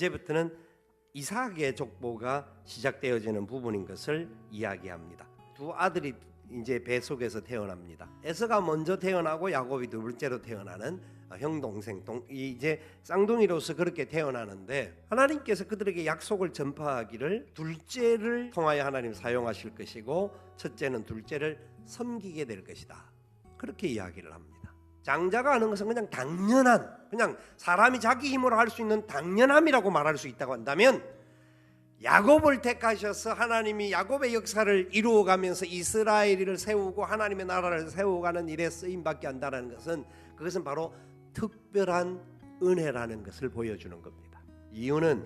이제부터는 이삭의 족보가 시작되어지는 부분인 것을 이야기합니다. 두 아들이 이제 배 속에서 태어납니다. 에서가 먼저 태어나고 야곱이 두 번째로 태어나는 형 동생 이제 쌍둥이로서 그렇게 태어나는데, 하나님께서 그들에게 약속을 전파하기를 둘째를 통하여 하나님 사용하실 것이고 첫째는 둘째를 섬기게 될 것이다, 그렇게 이야기를 합니다. 장자가 하는 것은 그냥 당연한, 그냥 사람이 자기 힘으로 할 수 있는 당연함이라고 말할 수 있다고 한다면, 야곱을 택하셔서 하나님이 야곱의 역사를 이루어가면서 이스라엘을 세우고 하나님의 나라를 세워가는 일에 쓰임받게 한다는 것은, 그것은 바로 특별한 은혜라는 것을 보여주는 겁니다. 이유는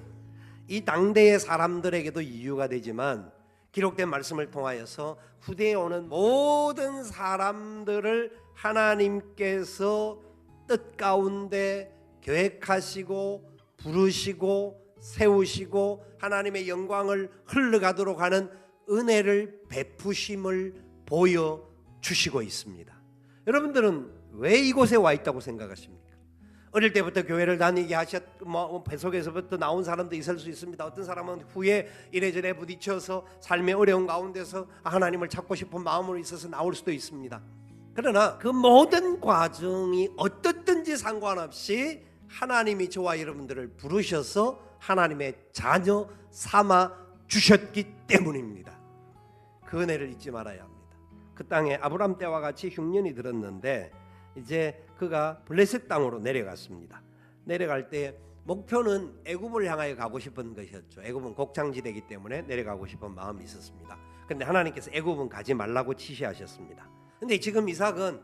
이 당대의 사람들에게도 이유가 되지만 기록된 말씀을 통하여서 후대에 오는 모든 사람들을 하나님께서 뜻 가운데 계획하시고 부르시고 세우시고 하나님의 영광을 흘러가도록 하는 은혜를 베푸심을 보여주시고 있습니다. 여러분들은 왜 이곳에 와 있다고 생각하십니까? 어릴 때부터 교회를 다니게 하셨고 배속에서부터 나온 사람도 있을 수 있습니다. 어떤 사람은 후에 이래저래 부딪혀서 삶의 어려운 가운데서 하나님을 찾고 싶은 마음으로 있어서 나올 수도 있습니다. 그러나 그 모든 과정이 어떻든지 상관없이 하나님이 저와 여러분들을 부르셔서 하나님의 자녀 삼아 주셨기 때문입니다. 그 은혜를 잊지 말아야 합니다. 그 땅에 아브람 때와 같이 흉년이 들었는데 이제 그가 블레셋 땅으로 내려갔습니다. 내려갈 때 목표는 애굽을 향하여 가고 싶은 것이었죠. 애굽은 곡창지대이기 때문에 내려가고 싶은 마음이 있었습니다. 그런데 하나님께서 애굽은 가지 말라고 지시하셨습니다. 근데 지금 이삭은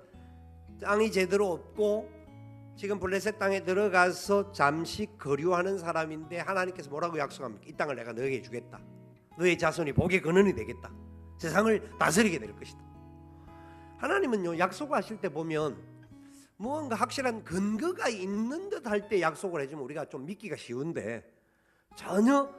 땅이 제대로 없고 지금 블레셋 땅에 들어가서 잠시 거류하는 사람인데 하나님께서 뭐라고 약속합니까? 이 땅을 내가 너에게 주겠다. 너의 자손이 복의 근원이 되겠다. 세상을 다스리게 될 것이다. 하나님은요, 약속하실 때 보면 무언가 확실한 근거가 있는 듯 할 때 약속을 해주면 우리가 좀 믿기가 쉬운데, 전혀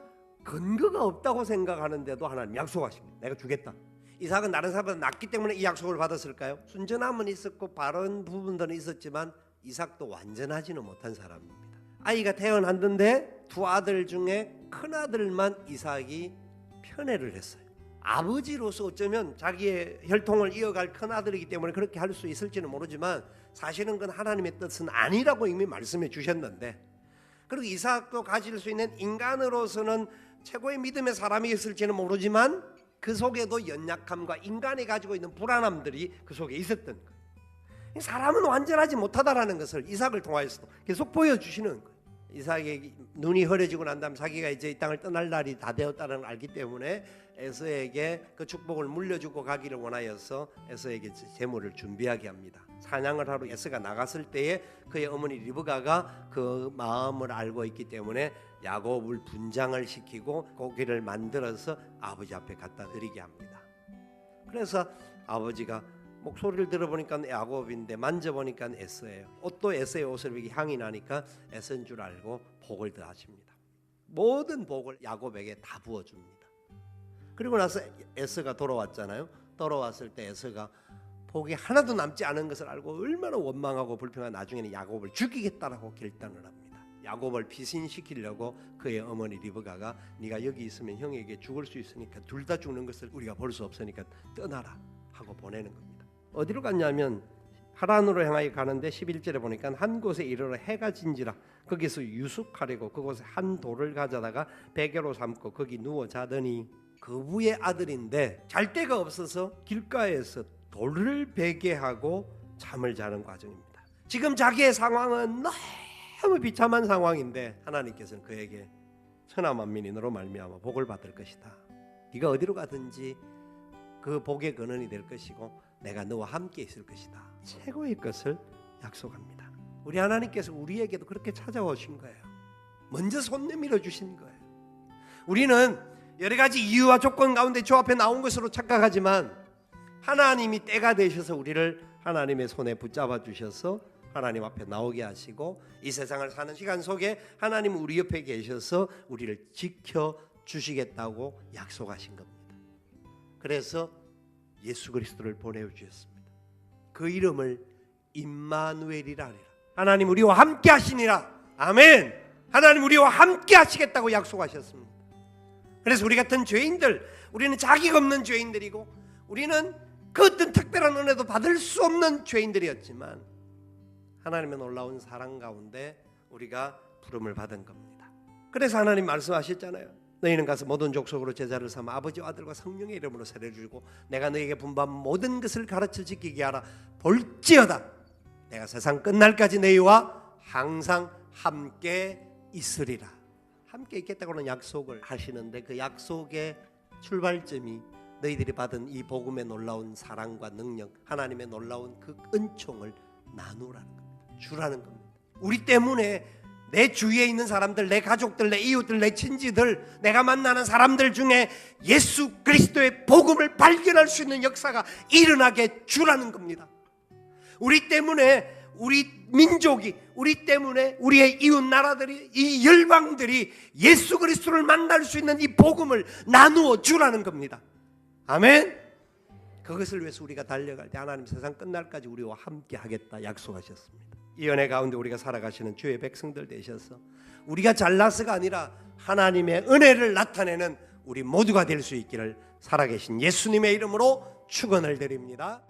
근거가 없다고 생각하는데도 하나님 약속하십니다. 내가 주겠다. 이삭은 다른 사람보다 낫기 때문에 이 약속을 받았을까요? 순전함은 있었고 바른 부분들은 있었지만 이삭도 완전하지는 못한 사람입니다. 아이가 태어났는데 두 아들 중에 큰 아들만 이삭이 편애를 했어요. 아버지로서 어쩌면 자기의 혈통을 이어갈 큰 아들이기 때문에 그렇게 할 수 있을지는 모르지만 사실은 그건 하나님의 뜻은 아니라고 이미 말씀해 주셨는데, 그리고 이삭도 가질 수 있는 인간으로서는 최고의 믿음의 사람이 있을지는 모르지만 그 속에도 연약함과 인간이 가지고 있는 불안함들이 그 속에 있었던 거예요. 사람은 완전하지 못하다라는 것을 이삭을 통하여서도 계속 보여주시는 거예요. 이삭의 눈이 흐려지고 난 다음 자기가 이제 이 땅을 떠날 날이 다 되었다는 걸 알기 때문에 에서에게 그 축복을 물려주고 가기를 원하여서 에서에게 제물을 준비하게 합니다. 사냥을 하러 에서가 나갔을 때에 그의 어머니 리브가가 그 마음을 알고 있기 때문에 야곱을 분장을 시키고 고기를 만들어서 아버지 앞에 갖다 드리게 합니다. 그래서 아버지가 목소리를 들어보니까 야곱인데 만져보니까 에서예요. 옷도 에서의 옷을 이렇게 향이 나니까 에서인 줄 알고 복을 더하십니다. 모든 복을 야곱에게 다 부어줍니다. 그리고 나서 에서가 돌아왔잖아요. 돌아왔을 때 에서가 복이 하나도 남지 않은 것을 알고 얼마나 원망하고 불평한 나중에는 야곱을 죽이겠다라고 결단을 합니다. 야곱을 피신시키려고 그의 어머니 리브가가 네가 여기 있으면 형에게 죽을 수 있으니까 둘 다 죽는 것을 우리가 볼 수 없으니까 떠나라 하고 보내는 겁니다. 어디로 갔냐면 하란으로 향하여 가는데 11절에 보니까 한 곳에 이르러 해가 진지라 거기서 유숙하려고 그곳에 한 돌을 가져다가 베개로 삼고 거기 누워 자더니, 거부의 아들인데 잘 데가 없어서 길가에서 돌을 베개하고 잠을 자는 과정입니다. 지금 자기의 상황은 너무 비참한 상황인데 하나님께서는 그에게 천하만민이 너로 말미암아 복을 받을 것이다. 네가 어디로 가든지 그 복의 근원이 될 것이고 내가 너와 함께 있을 것이다. 최고의 것을 약속합니다. 우리 하나님께서 우리에게도 그렇게 찾아오신 거예요. 먼저 손 내밀어 주신 거예요. 우리는 여러 가지 이유와 조건 가운데 주 앞에 나온 것으로 착각하지만 하나님이 때가 되셔서 우리를 하나님의 손에 붙잡아 주셔서 하나님 앞에 나오게 하시고 이 세상을 사는 시간 속에 하나님 우리 옆에 계셔서 우리를 지켜 주시겠다고 약속하신 겁니다. 그래서 예수 그리스도를 보내주셨습니다. 그 이름을 임마누엘이라 하리라. 하나님 우리와 함께 하시니라. 아멘. 하나님 우리와 함께 하시겠다고 약속하셨습니다. 그래서 우리 같은 죄인들, 우리는 자격 없는 죄인들이고 우리는 그 어떤 특별한 은혜도 받을 수 없는 죄인들이었지만 하나님의 놀라운 사랑 가운데 우리가 부름을 받은 겁니다. 그래서 하나님 말씀하셨잖아요. 너희는 가서 모든 족속으로 제자를 삼아 아버지와 아들과 성령의 이름으로 세례를 주고 내가 너희에게 분부한 모든 것을 가르쳐 지키게 하라. 볼지어다 내가 세상 끝날까지 너희와 항상 함께 있으리라. 함께 있겠다고는 약속을 하시는데 그 약속의 출발점이 너희들이 받은 이 복음의 놀라운 사랑과 능력, 하나님의 놀라운 그 은총을 나누라는 겁니다. 주라는 겁니다. 우리 때문에 내 주위에 있는 사람들, 내 가족들, 내 이웃들, 내 친지들, 내가 만나는 사람들 중에 예수 그리스도의 복음을 발견할 수 있는 역사가 일어나게 주라는 겁니다. 우리 때문에 우리 민족이, 우리 때문에 우리의 이웃 나라들이, 이 열방들이 예수 그리스도를 만날 수 있는 이 복음을 나누어 주라는 겁니다. 아멘. 그것을 위해서 우리가 달려갈 때 하나님 세상 끝날까지 우리와 함께 하겠다 약속하셨습니다. 이 은혜 가운데 우리가 살아가시는 주의 백성들 되셔서 우리가 잘나서가 아니라 하나님의 은혜를 나타내는 우리 모두가 될 수 있기를 살아계신 예수님의 이름으로 축원을 드립니다.